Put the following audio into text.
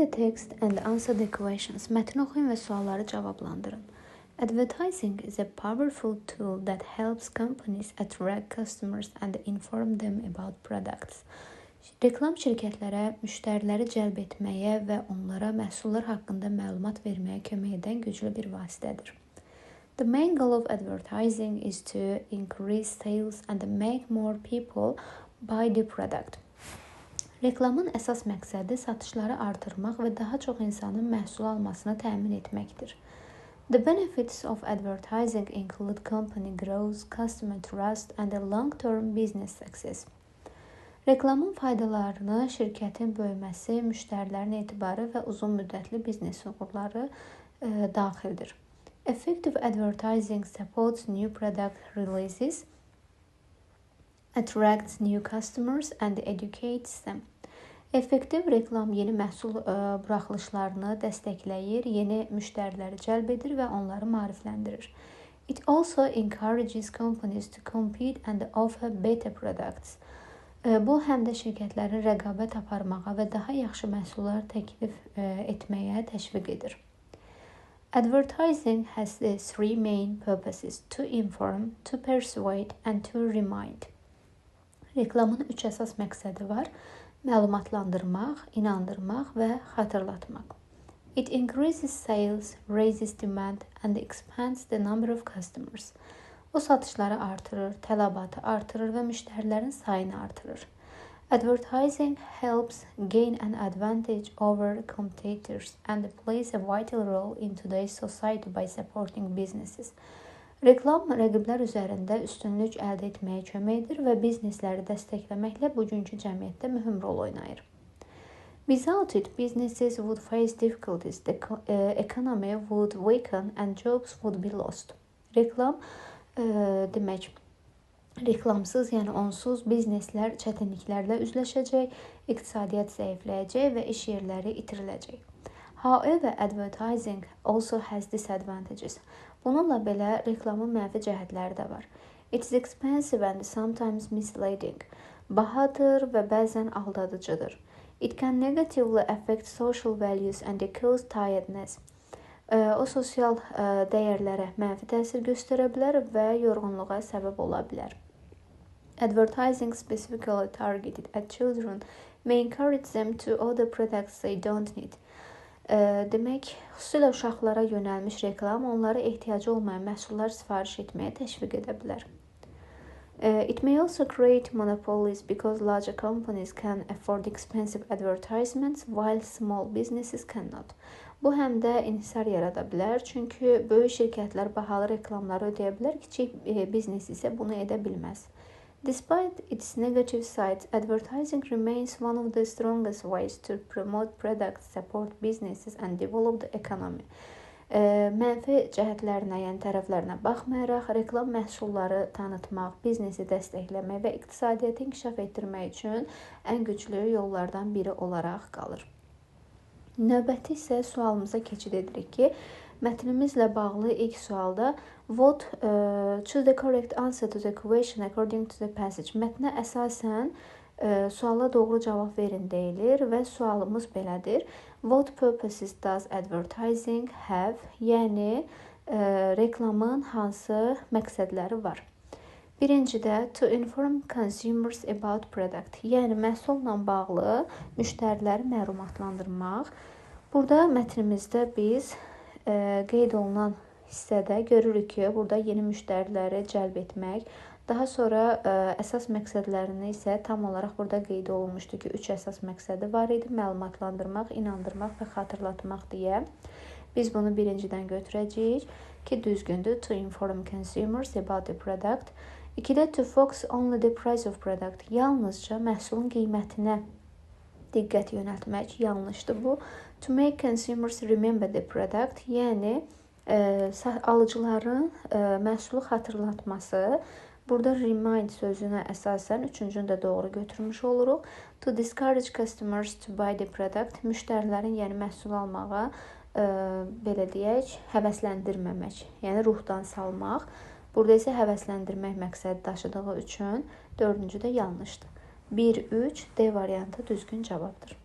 the text and answer the questions. Mətni oxuyun və sualları cavablandırın. Advertising is a powerful tool that helps companies attract customers and inform them about products. Reklam şirkətlərə müştəriləri cəlb etməyə və onlara məhsullar haqqında məlumat verməyə kömək edən güclü bir vasitədir. The main goal of advertising is to increase sales and make more people buy the product. Reklamın əsas məqsədi satışları artırmaq və daha çox insanın məhsul almasını təmin etməkdir. The benefits of advertising include company growth, customer trust, and a long-term business success. Reklamın faydalarını şirkətin böyüməsi, müştərilərin etibarı və uzun müddətli biznes uğurları daxildir. Effective advertising supports new product releases, attracts new customers and educates them. Effektiv reklam yeni məhsul buraxılışlarını dəstəkləyir, yeni müştəriləri cəlb edir və onları maarifləndirir. It also encourages companies to compete and offer better products. Bu həm də şirkətlərin rəqabət aparmağa və daha yaxşı məhsullar təklif etməyə təşviq edir. Advertising has the three main purposes: to inform, to persuade and to remind. Reklamın üç əsas məqsədi var: məlumatlandırmaq, inandırmaq və xatırlatmaq. It increases sales, raises demand and expands the number of customers. O satışları artırır, tələbatı artırır və müştərilərin sayını artırır. Advertising helps gain an advantage over competitors and plays a vital role in today's society by supporting businesses. Reklam rəqiblər üzərində üstünlük əldə etməyə kömək edir və biznesləri dəstəkləməklə bugünkü cəmiyyətdə mühüm rol oynayır. Without it, businesses would face difficulties, the economy would weaken and jobs would be lost. Reklamsız, yəni onsuz bizneslər çətinliklərlə üzləşəcək, iqtisadiyyat zəifləyəcək və iş yerləri itiriləcək. However, advertising also has disadvantages. Bununla belə reklamın mənfi cəhətləri də var. It is expensive and sometimes misleading. Bahadır və bəzən aldadıcıdır. It can negatively affect social values and cause tiredness. O sosial dəyərlərə mənfi təsir göstərə bilər və yorğunluğa səbəb ola bilər. Advertising specifically targeted at children may encourage them to order products they don't need. Demək, xüsusilə uşaqlara yönəlmiş reklam onları ehtiyacı olmayan məhsullar sifariş etməyə təşviq edə bilər. It may also create monopolies because larger companies can afford expensive advertisements while small businesses cannot. Bu həm də inhisar yarada bilər, çünki böyük şirkətlər bahalı reklamları ödəyə bilər, kiçik biznes isə bunu edə bilməz. Despite its negative sides, advertising remains one of the strongest ways to promote products, support businesses and develop the economy. Mənfi cəhətlərinə, yəni tərəflərinə baxmayaraq, reklam məhsulları tanıtmaq, biznesi dəstəkləmək və iqtisadiyyatı inkişaf etdirmək üçün ən güclü yollardan biri olaraq qalır. Növbəti isə sualımıza keçid edirik ki, mətnimizlə bağlı ilk sualda choose the correct answer to the question according to the passage. Mətnə əsasən suala doğru cavab verin deyilir və sualımız belədir. What purposes does advertising have? Yəni reklamın hansı məqsədləri var? Birincidə to inform consumers about product. Yəni məhsulla bağlı müştəriləri məlumatlandırmaq. Burada mətnimizdə biz qeyd olunan hissədə görürük ki, burada yeni müştəriləri cəlb etmək, daha sonra əsas məqsədlərini isə tam olaraq burada qeyd olunmuşdu ki, 3 əsas məqsədi var idi: məlumatlandırmaq, inandırmaq və xatırlatmaq deyə. Biz bunu birincidən götürəcəyik ki, düzgündür. To inform consumers about the product. 2-də to focus only the price of product. Yalnızca məhsulun qiymətinə diqqət yönəltmək yanlışdır bu. To make consumers remember the product. Yəni alıcıların məhsulu xatırlatması. Burada remind sözünə əsasən üçüncünü də doğru götürmüş oluruq. To discourage customers to buy the product. Müştərilərin, yəni məhsul almağa belə deyək, həvəsləndirməmək, yəni ruhdan salmaq. Burada isə həvəsləndirmək məqsədi daşıdığı üçün dördüncü də yanlışdır. 1-3 D variantı düzgün cavabdır.